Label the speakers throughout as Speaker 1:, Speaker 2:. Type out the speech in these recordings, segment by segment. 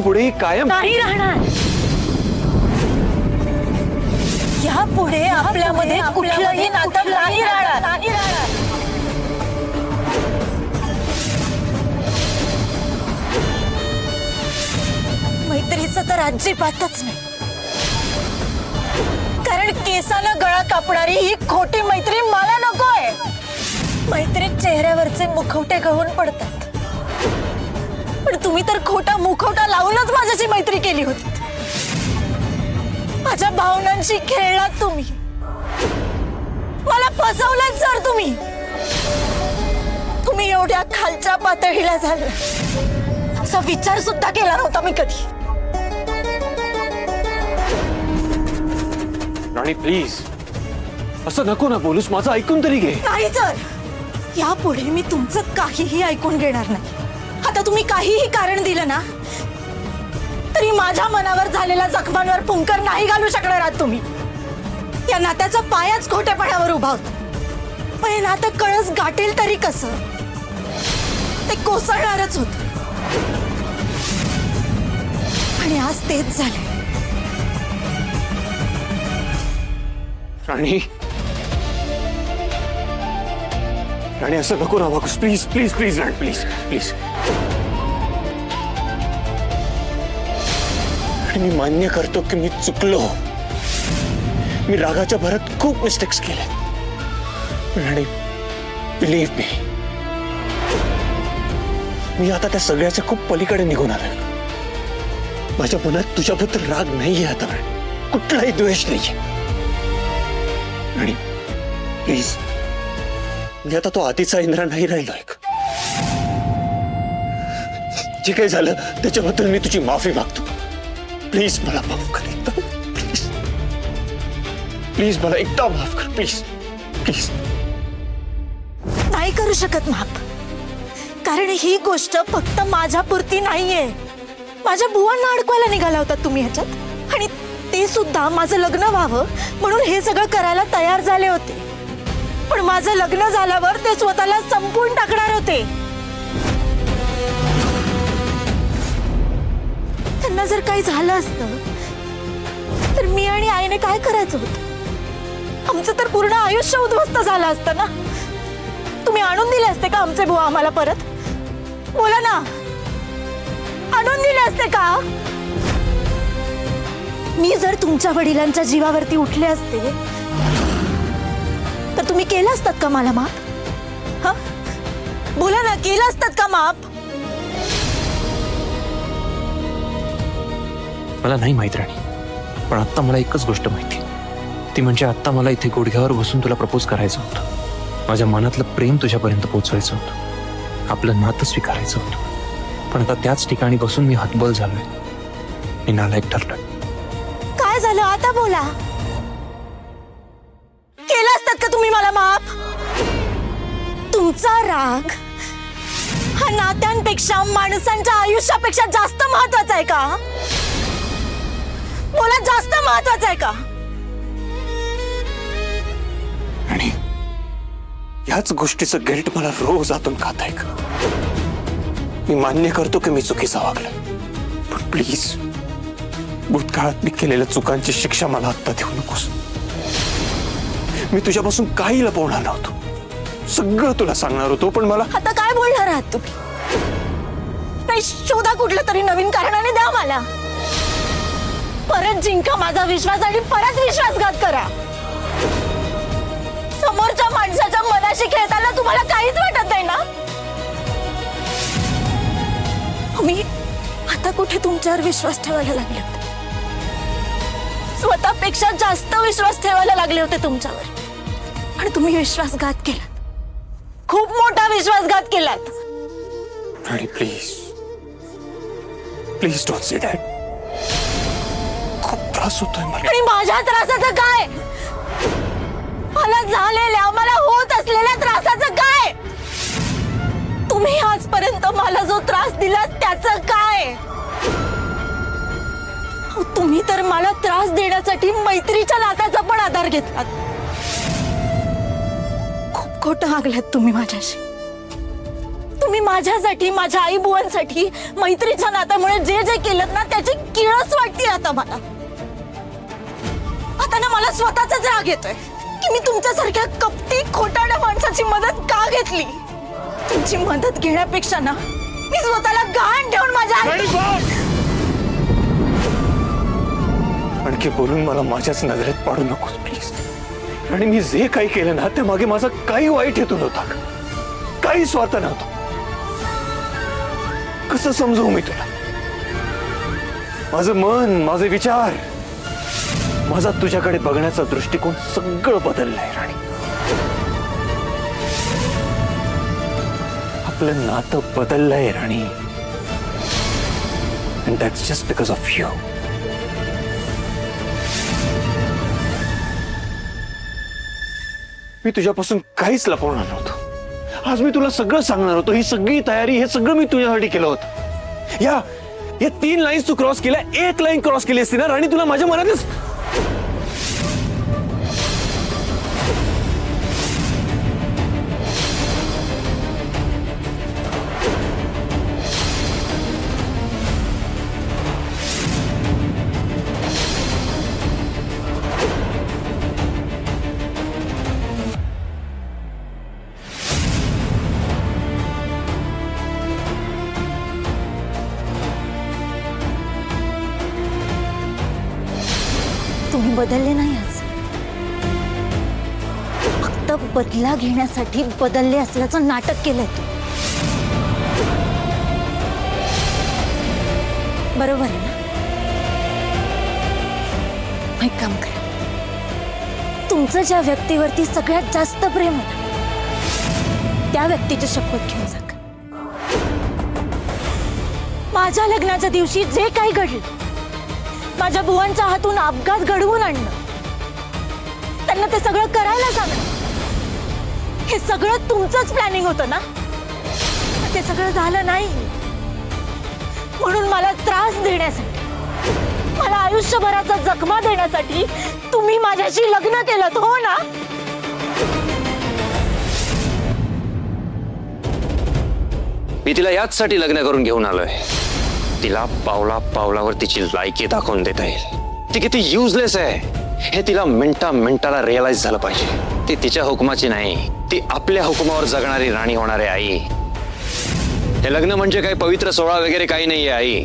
Speaker 1: पुढे कायम
Speaker 2: नाही राहणार। यापुढे आपल्यामध्ये कुठलंही नातं नाही राहणार। मैत्रीचं तर अजिबातच नाही, कारण केसाला गळा कापणारी ही खोटी मैत्री मला नकोय। मैत्रीत चेहऱ्यावरचे मुखवटे गळून पडतात, पण तुम्ही तर खोटा मुखवटा लावूनच माझ्याशी मैत्री केली होती। माझ्या भावनांशी खेळलात तुम्ही, मला फसवलंच सर तुम्ही। तुम्ही एवढ्या खालच्या पातळीला झाले असा विचार सुद्धा केला नव्हता मी कधी।
Speaker 1: राणी प्लीज असं नको ना बोलूस, माझं ऐकून तरी घे।
Speaker 2: नाही सर, यापुढे मी तुमचं काहीही ऐकून घेणार नाही। आता तुम्ही काहीही कारण दिलं ना तरी माझ्या मनावर झालेल्या जखमांवर फुंकर नाही घालू शकणार आहात तुम्ही। या नात्याचा पायाच खोटेपणावर उभा होता, पण हे नातं कळस गाठेल तरी कसं, ते कोसळणारच होत। आणि आज तेच झाले।
Speaker 1: राणी राणी असं नको ना वागूस, प्लीज प्लीज प्लीज राणी प्लीज प्लीज। मी मान्य करतो की मी चुकलो, मी रागाच्या भरात खूप मिस्टेक्स केले। राणी बिलीव्ह मी आता त्या सगळ्याच्या खूप पलीकडे निघून आलोय। माझ्या मनात तुझ्याबद्दल राग नाहीये आता, कुठलाही द्वेष नाहीये। राणी प्लीज, मी आता तो आधीचा इंद्रा नाही राहिलोय। जे काही झालं त्याच्याबद्दल मी तुझी माफी मागतो। प्लीज मला माफ कर एकदा, प्लीज प्लीज मला एकदा माफ कर, प्लीज प्लीज।
Speaker 2: नाही करू शकत माफ, कारण ही गोष्ट फक्त माझ्यापुरती नाहीये। माझ्या बुवांना अडकवायला निघाला होता तुम्ही ह्याच्यात, आणि ते सुद्धा माझं लग्न व्हावं म्हणून हे सगळं करायला तयार झाले होते। पण माझं लग्न झाल्यावर ते स्वतःला संपवून टाकणार होते। त्यांना जर काही झालं असतं तर मी आणि आईने काय करायचं होतं? आमचं तर पूर्ण आयुष्य उद्ध्वस्त झालं असतं ना। तुम्ही आणून दिले असते का आमचे बुवा आम्हाला परत? बोला ना, आणून दिले असते का? मी जर तुमच्या वडिलांच्या जीवावरती उठले असते तर तुम्ही केलं असतात का मला माफ? हा, बोला ना, केलं असतात का माफ?
Speaker 1: मला नाही माहित राणी, पण आता मला एकच गोष्ट माहिती, ती म्हणजे आता मला इथे गुडघ्यावर बसून तुला प्रपोज करायचं होतं। माझ्या मनातलं प्रेम तुझ्यापर्यंत पोहोचवायचं होतं, आपलं नातं स्वीकारायचं होतं। पण आता त्याच ठिकाणी बसून मी हतबल झालोय, मी नालायक ठरलोय।
Speaker 2: काय झालं आता बोला? केलं असतात का तुम्ही मला माफ? तुमचा राग हा नात्यांपेक्षा माणसांच्या आयुष्यापेक्षा जास्त महत्वाचा आहे का? बोला, जास्त महत्वाचा आहे का?
Speaker 1: आणि याच गोष्टीचं गिल्ट मला रोज आतून खात आहे का? मी मान्य करतो की मी चुकीचा वागलोय, पण प्लीज भूतकाळात मी केलेल्या चुकांची शिक्षा मला आत्ता देऊ नकोस। मी तुझ्यापासून काही लपवणार नव्हतो, सगळं तुला सांगणार होतो, पण मला
Speaker 2: आता काय बोलणार आहात तुम्ही? नाही, शोधा कुठलं तरी नवीन कारणाने द्या मला। परत जिंका माझा विश्वास आणि परत विश्वासघात करा। समोरच्या माणसाच्या मनाशी खेळताना तुम्हाला काहीच वाटत नाही ना? मी आता कुठे तुमच्यावर विश्वास ठेवायला लागले होते? स्वतःपेक्षा जास्त विश्वास ठेवायला लागले होते तुमच्यावर, पण तुम्ही विश्वासघात केलात, खूप मोठा विश्वासघात केलात।
Speaker 1: राणी please please don't say that, खूप त्रास होतोय मला।
Speaker 2: आणि माझ्या त्रासाचं काय? मला झालेल्या, मला होत असलेल्या त्रासाचं काय? तुम्ही आजपर्यंत मला जो त्रास दिला त्याचं काय? तुम्ही तर मला त्रास देण्यासाठी मैत्रीच्या नात्याचा पण आधार घेतलात। खूप खोटं वागलात तुम्ही माझ्याशी। तुम्ही तुम्ही माझ्यासाठी, माझ्या आई बुवांसाठी मैत्रीच्या नात्यामुळे जे जे केलं ना त्याची किळस वाटते आता मला. आता ना मला स्वतःचाच राग येतोय की मी तुमच्यासारख्या कपटी खोटाड्या माणसाची मदत का घेतली. तुमची मदत घेण्यापेक्षा ना मी स्वतःला गहाण ठेवून माझ्या
Speaker 1: आणखी बोलून मला माझ्याच नजरेत पाडू नकोस प्लीज. आणि मी जे काही केलं ना त्या मागे माझा काही वाईट हेतू नव्हता, काही स्वार्थ नव्हता. कसं समजवू मी तुला? माझं मन, माझे विचार, माझा तुझ्याकडे बघण्याचा दृष्टिकोन सगळं बदललंय राणी. आपलं नातं बदललंय राणी. And that's just because of you. मी तुझ्यापासून काहीच लपवणार नव्हतो. आज मी तुला सगळं सांगणार होतो. ही सगळी तयारी, हे सगळं मी तुझ्यासाठी केलं होतं. या 3 लाईन्स तू क्रॉस केल्या, 1 लाईन क्रॉस केली असती ना राणी, तुला माझ्या मनातच.
Speaker 2: तुम्ही बदलले नाही आज. फक्त बदला घेण्यासाठी बदलले असल्याचं नाटक केलंय तू. बरोबर आहे ना? एक काम करा, तुमचं ज्या व्यक्तीवरती सगळ्यात जास्त प्रेम आहे ना त्या व्यक्तीची शपथ घेऊन जा. माझ्या लग्नाच्या दिवशी जे काही घडलं, माझ्या बुवांच्या हातून अपघात घडवून आणणं, त्यांना ते सगळं करायला सांगणं, हे सगळं तुमचंच प्लॅनिंग होतं ना. ते सगळं झालं नाही म्हणून मला त्रास देण्यासाठी, मला आयुष्यभराचा जखमा देण्यासाठी तुम्ही माझ्याशी लग्न केलं, हो ना?
Speaker 3: मी तिला याचसाठी लग्न करून घेऊन आलोय. तिला पावला पावलावर तिची लायकी दाखवून देता येईल. ती किती युजलेस आहे हे तिला मिनिटाला रिअलाइज झालं पाहिजे. ती तिच्या हुकुमाची नाही, ती आपल्या हुकुमावर जगणारी राणी होणार आहे आई. हे लग्न म्हणजे काही पवित्र सोहळा वगैरे काही नाहीये आई.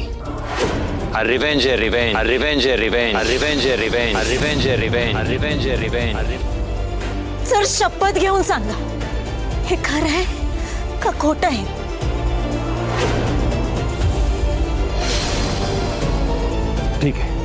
Speaker 3: रिवेंज आहे रिवेंज, रिवेंज आहे रिवेंज, रिवेंज आहे रिवेंज, रिवेंज आहे रिवेंज, रिवेंज आहे रिवेंज.
Speaker 2: सर शपथ घेऊन सांगा, हे खरं आहे का खोटं आहे?
Speaker 1: ठीक आहे.